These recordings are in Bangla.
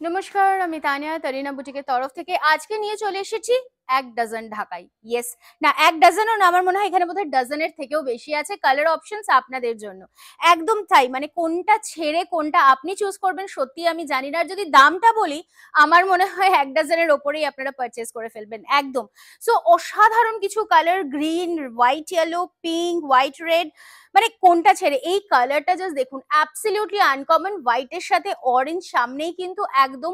নমস্কার, আমি তানিয়া তারিনা বুটিকের তরফ থেকে আজকে নিয়ে চলে এসেছি এক ডজন ঢাকাই। ইয়েস, না এক ডজনও না, আমার মনে হয় এখানে বোধহয় ডজনের থেকেও বেশি আছে কালার অপশনস আপনাদের জন্য। একদম তাই, মানে কোনটা ছেড়ে কোনটা আপনি চুজ করবেন সত্যি আমি জানি না। আর যদি দামটা বলি, আমার মনে হয় এক ডজনের ওপরেই আপনারা পারচেস করে ফেলবেন একদম। সো অসাধারণ কিছু colour, green, white, yellow, pink, white, red, মানে কোনটা ছেড়ে এই কালারটা জাস্ট দেখুন, অ্যাবসলিউটলি আনকমন। হোয়াইটের সাথে অরেঞ্জ সামনেই কিন্তু একদম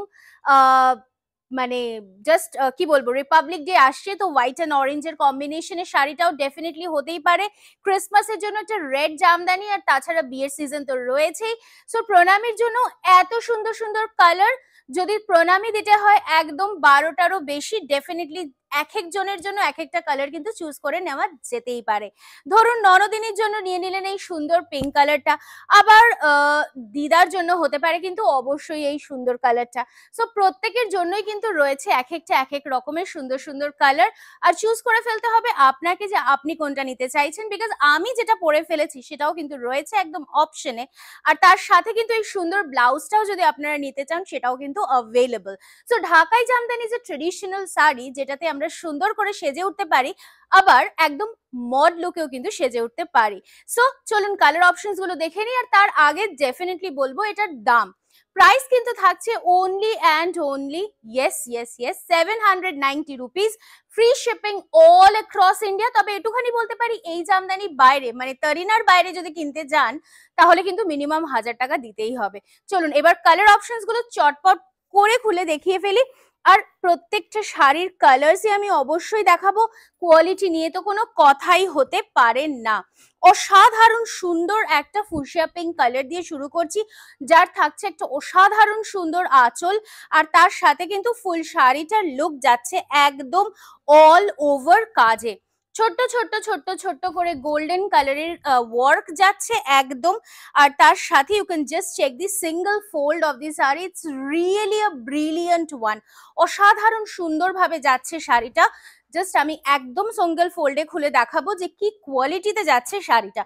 মানে জাস্ট কি বলবো, রিপাবলিক ডে আসছে তো হোয়াইট অ্যান্ড অরেঞ্জের কম্বিনেশনের শাড়িটাও ডেফিনেটলি হতেই পারে। ক্রিসমাসের জন্য একটা রেড জামদানি, আর তাছাড়া বিয়ের সিজন তো রয়েছেই। সো প্রণামীর জন্য এত সুন্দর সুন্দর কালার, যদি প্রণামী দিতে হয় একদম 12টারও বেশি, ডেফিনেটলি এক একজনের জন্য এক একটা কালার কিন্তু চুজ করে নেওয়া যেতেই পারে। ধরুন ননদিনীর জন্য নিয়ে নিলেন এই সুন্দর পিঙ্ক কালারটা, আবার দিদার জন্য হতে পারে কিন্তু অবশ্যই এই সুন্দর কালারটা। সো প্রত্যেকের জন্যই কিন্তু রয়েছে এক একটা এক এক রকমের সুন্দর সুন্দর কালার, আর চুজ করে ফেলতে হবে আপনাকে যে আপনি কোনটা নিতে চাইছেন, বিকজ আমি যেটা পরে ফেলেছি সেটাও কিন্তু রয়েছে একদম অপশনে। আর তার সাথে কিন্তু এই সুন্দর ব্লাউজটাও যদি আপনারা নিতে চান সেটাও কিন্তু অ্যাভেলেবল। সো ঢাকাই জামদানি যে ট্রেডিশনাল শাড়ি, যেটাতে আমরা সুন্দর করে সেজে উঠতে পারি, আবার একদম মড লুকেও কিন্তু সেজে উঠতে পারি। সো চলুন কালার অপশনস গুলো দেখে নিই। আর তার আগে ডেফিনেটলি বলবো এটার দাম, প্রাইস কিন্তু থাকছে only and only, yes 790 rupees, free shipping all across India. তবে এটুখানি বলতে পারি, এই জামদানি বাইরে মানে তারিনার বাইরে যদি কিনতে যান তাহলে কিন্তু মিনিমাম 1000 টাকা দিতেই হবে। চলুন এবার কালার অপশনস গুলো চটপট করে খুলে দেখিয়ে ফেলি। আর প্রত্যেকটা শাড়ির কালার্সই আমি অবশ্যই দেখাবো, কোয়ালিটি নিয়ে তো কোনো কথাই হতে পারে না। অসাধারণ সুন্দর একটা ফুশিয়া পিঙ্ক কালার দিয়ে শুরু করছি, যার থাকছে একটা অসাধারণ সুন্দর আঁচল, আর তার সাথে কিন্তু ফুল শাড়িটার লুক যাচ্ছে একদম অল ওভার কাজে। ছোট্ট ছোট্ট ছোট্ট ছোট্ট করে গোল্ডেন কালারের ওয়ার্ক যাচ্ছে একদম। আর তার সাথে you can just check the single fold of the sari, it's really a brilliant one. অসাধারণ সুন্দরভাবে যাচ্ছে শাড়িটা। জাস্ট আমি একদম সিঙ্গল ফোল্ডে খুলে দেখাবো যে কি কোয়ালিটিতে যাচ্ছে শাড়িটা।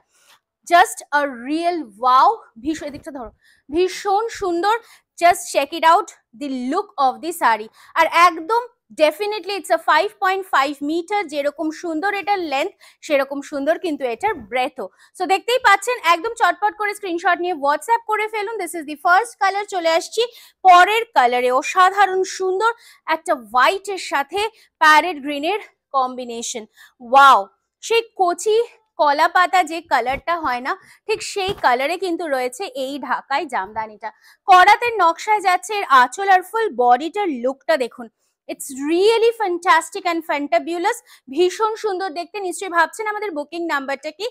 জাস্ট আ রিয়েল ওয়াও, ভীষণ, এদিকটা ধরো, ভীষণ সুন্দর। Just check it out the look of the sari. আর একদম ডেফিনেটলি ইটস আ 5.5 মিটার, যেরকম সুন্দর এটার লেন্থ সেরকম সুন্দর কিন্তু এটার ব্রেথও। সো দেখতেই পাচ্ছেন, একদম চটপট করে স্ক্রিনশট নিয়ে হোয়াটসঅ্যাপ করে ফেলুন। This is the first colour, চলে আসছি পরের কালারে। অসাধারণ সুন্দর একটা হোয়াইটের সাথে প্যারেট গ্রিনের কম্বিনেশন, ওয়াও, সেই কচি কলা পাতা যে কালারটা হয় না, ঠিক সেই কালারে কিন্তু রয়েছে এই ঢাকাই জামদানিটা। করাতের নকশায় যাচ্ছে এর আঁচল, আর ফুল বডিটার লুকটা দেখুন, ইটস রিয়েলি ফ্যান্টাস্টিক অ্যান্ড ফ্যান্টাবিউলাস। ভীষণ সুন্দর দেখতে। নিশ্চয়ই ভাবছেন আমাদের বুকিং নাম্বারটা কি,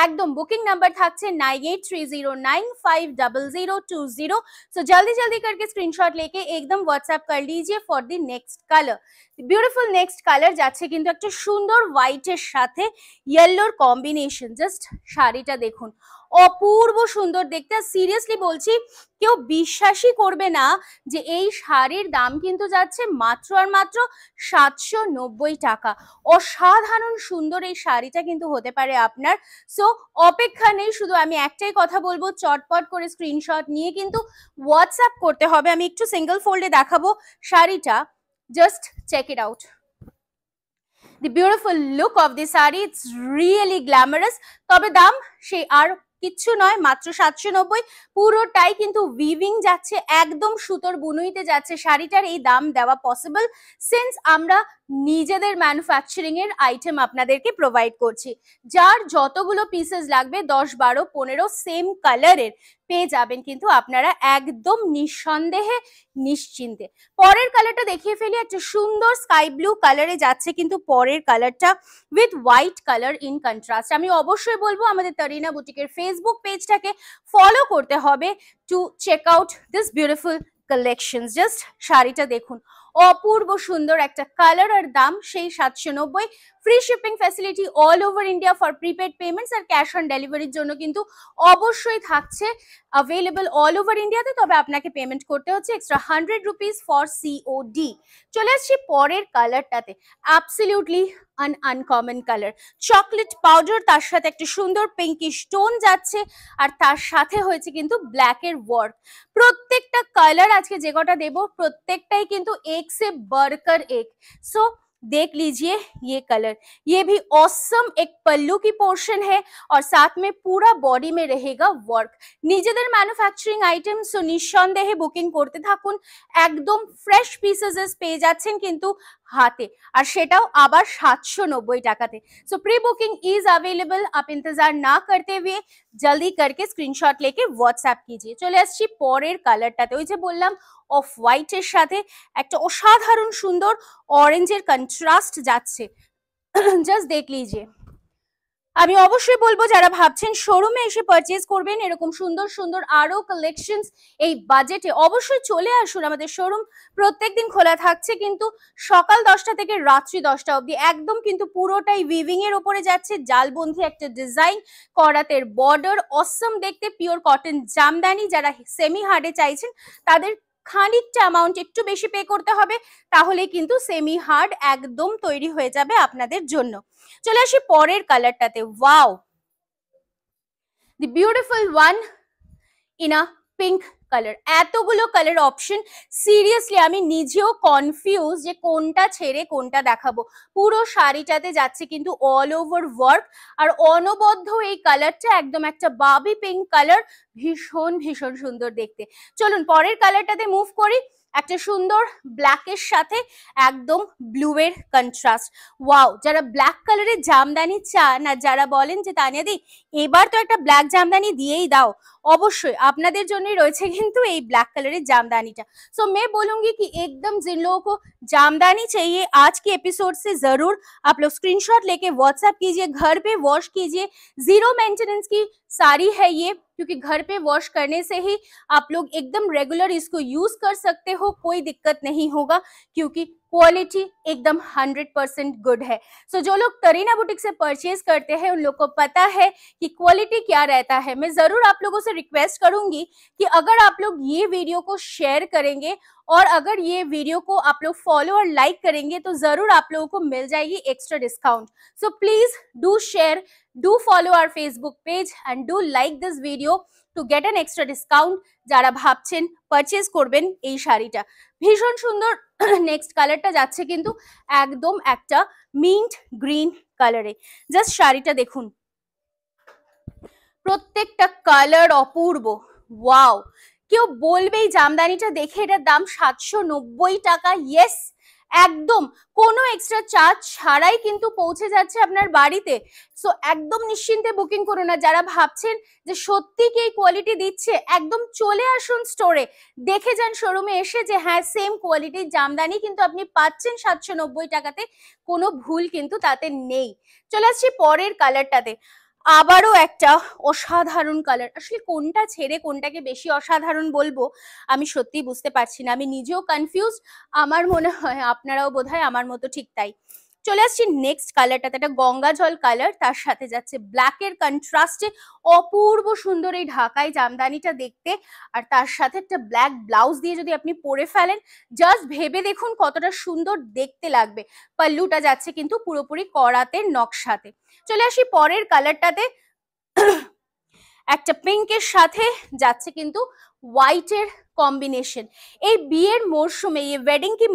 একদম বুকিং নাম্বার থাকছে 9830950020। सो जल्दी जल्दी करके स्क्रीनशॉट लेके एकदम व्हाट्सएप कर लीजिए for the next colour. Beautiful next colour যাচ্ছে কিন্তু একটা সুন্দর হোয়াইটের সাথে ইয়েলোর কম্বিনেশন। জাস্ট শাড়িটা দেখুন, অপূর্ব সুন্দর দেখতে। সিরিয়াসলি বলছি, কেউ বিশ্বাসই করবে না যে এই শাড়ির দাম কিন্তু যাচ্ছে মাত্র আর মাত্র 790 টাকা। অসাধারণ সুন্দর এই শাড়িটা কিন্তু হতে পারে আপনার। সো অপেক্ষা নেই, শুধু আমি একটাই কথা বলবো, চটপট করে স্ক্রিনশট নিয়ে কিন্তু হোয়াটসঅ্যাপ করতে হবে। আমি একটু সিঙ্গেল ফোল্ডে দেখাবো শাড়িটা, just check it out. The beautiful look of the saree, it's really glamorous. তবে দাম সেই আর কিচ্ছু নয়, মাত্র 790। পুরোটাই কিন্তু উইভিং যাচ্ছে, একদম সুতোর বুনুইতে যাচ্ছে। শাড়িটার এই দাম দেওয়া পসিবল সিন্স আমরা নিজেদের ম্যানুফ্যাকচারিং এর আইটেম আপনাদেরকে প্রোভাইড করছি। যার যতগুলো পিসেস লাগবে 10, 12, 15 সেম কালারের পেয়ে যাবেন কিন্তু আপনারা একদম নিঃসন্দেহে, নিশ্চিন্তে। পরের কালারটা দেখিয়ে ফেলি, একটা সুন্দর স্কাই ব্লু কালারে যাচ্ছে কিন্তু পরের কালারটা with white colour in contrast. আমি অবশ্যই বলবো আমাদের তারিনা বুটিকের ফেসবুক পেজটাকে ফলো করতে হবে to check out this beautiful collection. Just শাড়িটা দেখুন, অপূর্ব সুন্দর একটা কালার আর দাম সেই 790। Free shipping facility all over India for prepaid payments আর ক্যাশ অন ডেলিভারির জন্য কিন্তু অবশ্যই থাকছে অ্যাভেলেবল অল ওভার ইন্ডিয়াতে, তবে আপনাকে পেমেন্ট করতে হচ্ছে এক্সট্রা 100 রুপিস ফর সিওডি। চলে আসছি পরের কালারটাতে, absolutely uncommon colour, chocolate powder, তার সাথে একটা সুন্দর পিঙ্কি স্টোন যাচ্ছে আর তার সাথে হয়েছে কিন্তু ব্ল্যাকের ওয়ার্ক। প্রত্যেকটা কালার আজকে যে কটা দেবো প্রত্যেকটাই কিন্তু एक से बढ़कर एक। सो देख लीजिए ये कलर, ये भी ऑसम एक पल्लू की पोर्शन है और साथ में पूरा बॉडी में रहेगा वर्क। নিজেদের ম্যানুফ্যাকচারিং আইটেম, সো নিঃসন্দেহে বুকিং করতে থাকুন, একদম ফ্রেশ পিসেস পেয়ে যাচ্ছেন কিন্তু হাতে, আর সেটাও আবার 790 টাকাতে। सो प्री बुकिंग इज अवेलेबल, आप इंतजार ना करते हुए जल्दी करके स्क्रीनशॉट लेके व्हाट्सएप कीजिए। চলে আসছি পরের কালারটাতে, ওই যে বললাম অফ হোয়াইটের সাথে একটা অসাধারণ সুন্দর অরেঞ্জের কন্ট্রাস্ট যাচ্ছে। জাস্ট দেখ লিজিয়ে। আমি অবশ্যই বলবো যারা ভাবছেন শোরুমে এসে পারচেজ করবেন এরকম সুন্দর সুন্দর আরো কালেকশনস এই বাজেটে, অবশ্যই চলে আসুন। আমাদের শোরুম প্রত্যেকদিন খোলা থাকছে কিন্তু সকাল 10টা থেকে রাত্রি 10টা অবধি। একদম কিন্তু পুরোটাই উইভিং এর উপরে যাচ্ছে, জালবন্ধি একটা ডিজাইন, করাতের বর্ডার, অসম দেখতে, পিওর কটন জামদানি। যারা সেমি হার্ডে চাইছেন তাদের খানিকটা অ্যামাউন্ট একটু বেশি পে করতে হবে, তাহলে কিন্তু সেমি হার্ড একদম তৈরি হয়ে যাবে আপনাদের জন্য। চলে আসি পরের কালারটাতে, wow, the beautiful one in a pink colour. এতগুলো কালার অপশন, সিরিয়াসলি আমি নিজেও কনফিউজ যে কোনটা ছেড়ে কোনটা দেখাবো। পুরো শাড়িটাতে যাচ্ছে কিন্তু অল ওভার ওয়ার্ক, আর অনবদ্য এই কালারটা একদম একটা বাবি পিঙ্ক কালার, ভীষণ ভীষণ সুন্দর দেখতে। চলুন পরের কালারটাতে মুভ করি, একটা সুন্দর ব্ল্যাকের সাথে একদম ব্লু এর কন্ট্রাস্ট। ওয়াও, যারা ব্ল্যাক কালারের জামদানি চান আর যারা বলেন যে তানিয়াদি এবার তো একটা ব্ল্যাক জামদানি দিয়েই দাও, অবশ্যই আপনাদের জন্যই রয়েছে কিন্তু এই ब्लैक कलर जामदानी। सो मैं बोलूंगी कि एकदम जिन लोगों को जामदानी चाहिए आज के एपिसोड से जरूर आप लोग स्क्रीनशॉट लेके व्हाट्सएप कीजिए, घर पे वॉश कीजिए। 0 मेंटेनेंस की साड़ी है ये, क्योंकि घर पे वॉश करने से ही आप लोग एकदम रेगुलर इसको यूज कर सकते हो, कोई दिक्कत नहीं होगा क्योंकि क्वालिटी एकदम 100% गुड है। सो जो लोग तरीना बुटीक से परचेज करते हैं उन लोग को पता है कि क्वालिटी क्या रहता है। मैं जरूर आप लोगों से रिक्वेस्ट करूंगी कि अगर आप लोग ये वीडियो को शेयर करेंगे और अगर ये वीडियो को आप लोग फॉलो और लाइक करेंगे तो जरूर आप लोगों को मिल जाएगी extra discount. So please do share, do follow our Facebook page and do like this video to get an extra discount. যারা ভাবছেন পারচেজ করবেন এই শাড়িটা ভীষণ সুন্দর। নেক্সট কালারটা যাচ্ছে কিন্তু একদম একটা মিন্ট গ্রিন কালারে। জাস্ট শাড়িটা দেখুন, প্রত্যেকটা কালার অপূর্ব। ওয়াও, কেউ বলবেই জামদানিটা দেখে এটার দাম 790 টাকা। ইয়েস, একদম কোনো এক্সট্রা চার্জ ছাড়াই কিন্তু পৌঁছে যাচ্ছে আপনার বাড়িতে। সো একদম নিশ্চিন্তে বুকিং করুন। না যারা ভাবছেন যে সত্যি কি এই কোয়ালিটি দিচ্ছে, একদম চলে আসুন স্টোরে, দেখে যান শোরুমে এসে যে হ্যাঁ সেম কোয়ালিটির জামদানি কিন্তু আপনি পাচ্ছেন 790 টাকাতে, কোনো ভুল কিন্তু তাতে নেই। চলে আসছি পরের কালারটাতে, আবারও একটা অসাধারণ কালার। আসলে কোনটা ছেড়ে কোনটাকে বেশি অসাধারণ বলবো আমি সত্যি বুঝতে পারছি না, আমি নিজেও কনফিউজ, আমার মনে হয় আপনারাও বোধহয় আমার মতো ঠিক তাই। চলে আসছি নেক্সট কালারটাতে, একটা গঙ্গা জল কালার, তার সাথে যাচ্ছে ব্ল্যাকের কন্ট্রাস্টে অপূর্ব সুন্দর এই ঢাকাই জামদানিটা দেখতে, আর তার সাথে একটা ব্ল্যাক ব্লাউজ দিয়ে যদি আপনি পরে ফেলেন জাস্ট ভেবে দেখুন কতটা সুন্দর দেখতে লাগবে। পাল্লুটা যাচ্ছে কিন্তু পুরোপুরি করাতের নকশাতে। চলে আসি পরের কালারটাতে, একটা পিঙ্কের সাথে যাচ্ছে কিন্তু হোয়াইটের कॉम्बिनेशन। এই বিয়ের মরশুমে ये वेडिंग की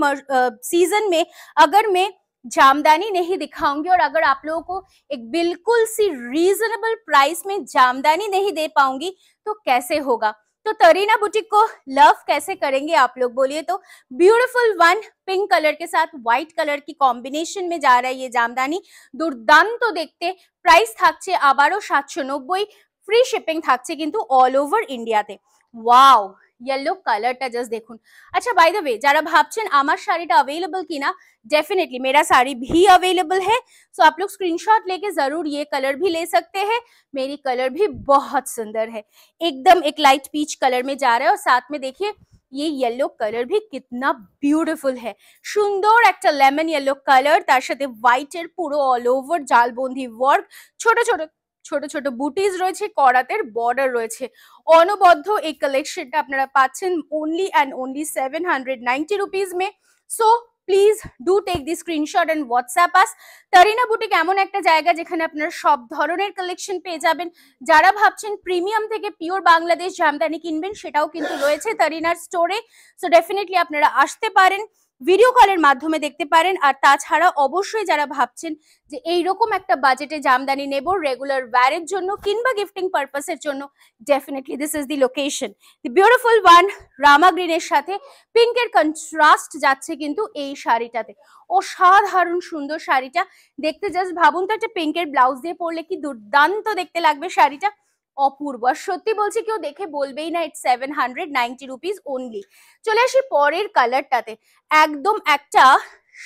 सीजन में अगर मैं जामदानी नहीं दिखाऊंगी और अगर आप लोगों को एक बिल्कुल सी रीजनेबल प्राइस में जामदानी नहीं दे पाऊंगी तो कैसे होगा। तो तरीना बुटीक को लव कैसे करेंगे आप लोग बोलिए। तो ब्यूटीफुल वन पिंक कलर के साथ व्हाइट कलर की कॉम्बिनेशन में जा रहा है ये जामदानी, दुर्दांत देखते। प्राइस থাকছে আবারও 790, ফ্রি শিপিং থাকছে কিন্তু অল ওভার ইন্ডিয়াতে। ওয়াও, येलो कलरটা জাস্ট দেখুন। अच्छा बाय द वे যারা ভাবছেন আমার শাড়িটা अवेलेबल কিনা, डेफिनेटली मेरा साड़ी भी अवेलेबल है। सो आप लोग स्क्रीनशॉट लेके जरूर ये कलर भी ले सकते हैं। मेरी कलर भी बहुत सुंदर है, एकदम एक लाइट पीच कलर में जा रहा है और साथ में देखिए ये येलो कलर भी कितना ब्यूटीफुल है, সুন্দর একটা লেমন ইয়েলো কালার, তার সাথে হোয়াইটের পুরো অল ওভার জালবন্দি ওয়ার্ক, ছোট ছোট ছোট ছোট বুটিজ রয়েছে, করাতের বর্ডার রয়েছে। অনবদ্য এই কালেকশনটা আপনারা পাচ্ছেন ওনলি অ্যান্ড ওনলি 790 রুপিস মে। So please do take the screenshot and WhatsApp us. Tarina boutique এমন একটা জায়গা যেখানে আপনারা সব ধরনের কালেকশন পেয়ে যাবেন। যারা ভাবছেন প্রিমিয়াম থেকে পিওর বাংলাদেশ জামদানি কিনবেন, সেটাও কিন্তু রয়েছে তারিনার স্টোরে। সো ডেফিনেটলি আপনারা আসতে পারেন, ভিডিও কলের মাধ্যমে দেখতে পারেন। আর তাছাড়া অবশ্যই যারা ভাবছেন যে এইরকম একটা বাজেটে জামদানি নেব রেগুলার ওয়্যারের জন্য কিংবা গিফটিং পারপাসের জন্য, definitely this is the location. The beautiful one, রামা গ্রিনের সাথে পিঙ্কের কন্ট্রাস্ট যাচ্ছে কিন্তু এই শাড়িটাতে। অসাধারণ সুন্দর শাড়িটা দেখতে, জাস্ট ভাবুন তো একটা পিঙ্কের ব্লাউজ দিয়ে পরলে কি দুর্দান্ত দেখতে লাগবে শাড়িটা, অপূর্ব। সত্যি বলছি কেউ দেখে বলবেই না ইটস 790 রুপিস ওনলি। চলে আসি পরের কালারটাতে, একদম একটা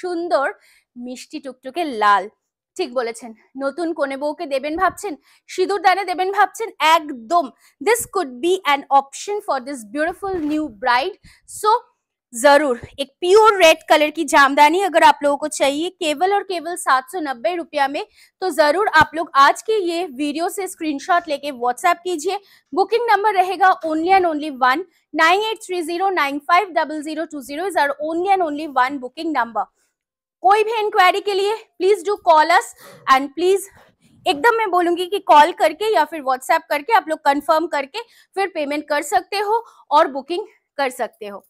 সুন্দর মিষ্টি টুকটুকে লাল। ঠিক বলেছেন, নতুন কোনে বউকে দেবেন ভাবছেন, সিঁদুর দানে দেবেন ভাবছেন, একদম this could be an option for this beautiful new bride. So जरूर एक प्योर रेड कलर की जामदानी अगर आप लोगों को चाहिए केवल और केवल 790 रुपया में, तो जरूर आप लोग आज के ये वीडियो से स्क्रीनशॉट लेके व्हाट्सएप कीजिए। बुकिंग नंबर रहेगा only and only 1, 9830950020 is our only and only 1 booking number. कोई भी इंक्वायरी के लिए please do call us and please एकदम मैं बोलूंगी कि कॉल करके या फिर व्हाट्सएप करके आप लोग कंफर्म करके फिर पेमेंट कर सकते हो और बुकिंग कर सकते हो।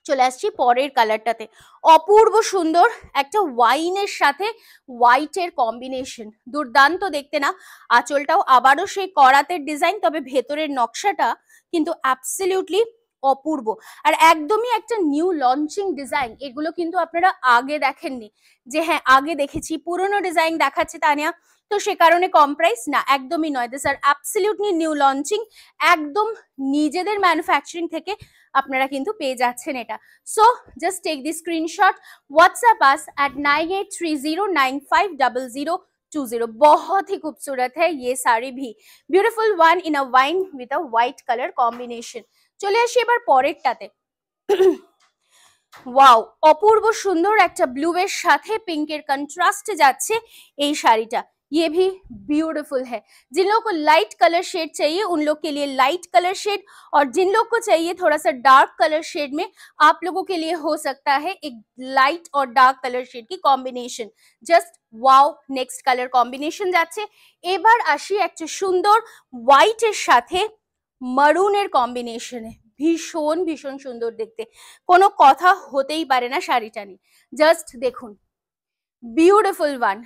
চলে আসছি পরের কালারটাতে, অপূর্ব সুন্দর একটা ওয়াইনের সাথে হোয়াইটের কম্বিনেশন, দুর্দান্ত দেখতে না? আঁচলটাও আবারও সেই করাতের ডিজাইন, তবে ভেতরের নকশাটা কিন্তু অ্যাবসলিউটলি অপূর্ব আর একদমই একটা নিউ লঞ্চিং ডিজাইন। এগুলো কিন্তু আপনারা আগে দেখেননি, যে হ্যাঁ আগে দেখেছি পুরনো ডিজাইন দেখাচ্ছে তানিয়া, তো সে কারণে কম প্রাইস না, একদমই নয়। This are absolutely new launching, একদম নিজেদের ম্যানুফ্যাকচারিং থেকে আপনারা কিন্তু পেয়ে যাচ্ছেন এটা। So just take the screenshot, WhatsApp us at 9830950020। बहुत ही खूबसूरत है ये साड़ी भी, beautiful one in a wine with a white colour combination. চলে আসি এবার পরেরটাতে, ওয়াও অপূর্ব সুন্দর একটা ব্লু এর সাথে পিঙ্কের কন্ট্রাস্টে যাচ্ছে এই শাড়িটা। ये भी ब्यूटीफुल है। जिन लोगों को लाइट कलर शेड चाहिए उन लोग के लिए लाइट कलर शेड, और जिन लोग को चाहिए थोड़ा सा डार्क कलर शेड में, आप लोगों के लिए हो सकता है एक लाइट और डार्क कलर शेड की combination. Just wow, next colour combination যাচ্ছে। এবার আসি একটা সুন্দর হোয়াইটের সাথে মারুনের কম্বিনেশনে, ভীষণ ভীষণ সুন্দর দেখতে, কোনো কথা হতেই পারে না শাড়িটা নিয়ে। জাস্ট দেখুন, ब्यूटीफुल वन,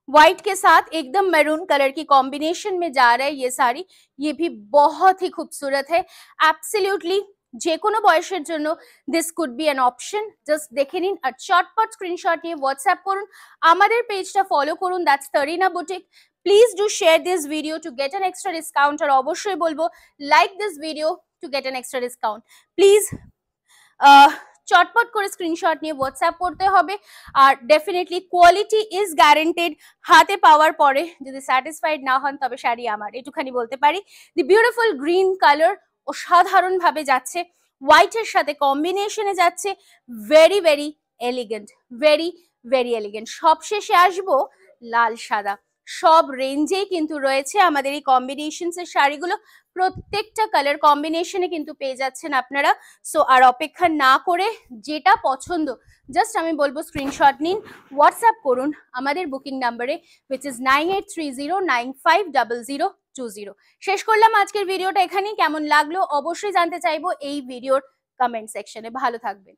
व्हाइट के साथ एकदम मैरून कलर की कॉम्बिनेशन में जा रहा है ये साड़ी। ये भी बहुत ही खूबसूरत है, एब्सोल्युटली যে কোনো বয়সের জন্য this could be an option. Just দেখে নিন আর চটপট স্ক্রিনশট নিয়ে হোয়াটসঅ্যাপ করুন, আমাদের পেজটা ফলো করুন, that's Tarina boutique. Please do share this video to get an extra discount, আর অবশ্যই বলবো like this video to get an extra discount. Please চটপট করে স্ক্রিনশট নিয়ে হোয়াটসঅ্যাপ করতে হবে। আর ডেফিনেটলি কোয়ালিটি ইজ গ্যারান্টেড, হাতে পাওয়ার পরে যদি স্যাটিসফাইড না হন তবে শাড়ি আমার, এটুখানি বলতে পারি। দি বিউটিফুল গ্রিন কালার অসাধারণ ভাবে যাচ্ছে, হোয়াইটের সাথে কম্বিনেশনে যাচ্ছে, very very elegant, very very elegant. সবশেষে আসবো লাল সাদা, সব রেঞ্জেই কিন্তু রয়েছে আমাদের এই কম্বিনেশনস এর শাড়িগুলো, প্রত্যেকটা কালার কম্বিনেশনে কিন্তু পেয়ে যাচ্ছেন আপনারা। সো আর অপেক্ষা না করে যেটা পছন্দ জাস্ট আমি বলবো স্ক্রিনশট নিন, হোয়াটসঅ্যাপ করুন আমাদের বুকিং নাম্বারে which is 9830950020। শেষ করলাম আজকের ভিডিওটা এখানেই। কেমন লাগলো অবশ্যই জানতে চাইবো এই ভিডিওর কমেন্ট সেকশনে। ভালো থাকবেন।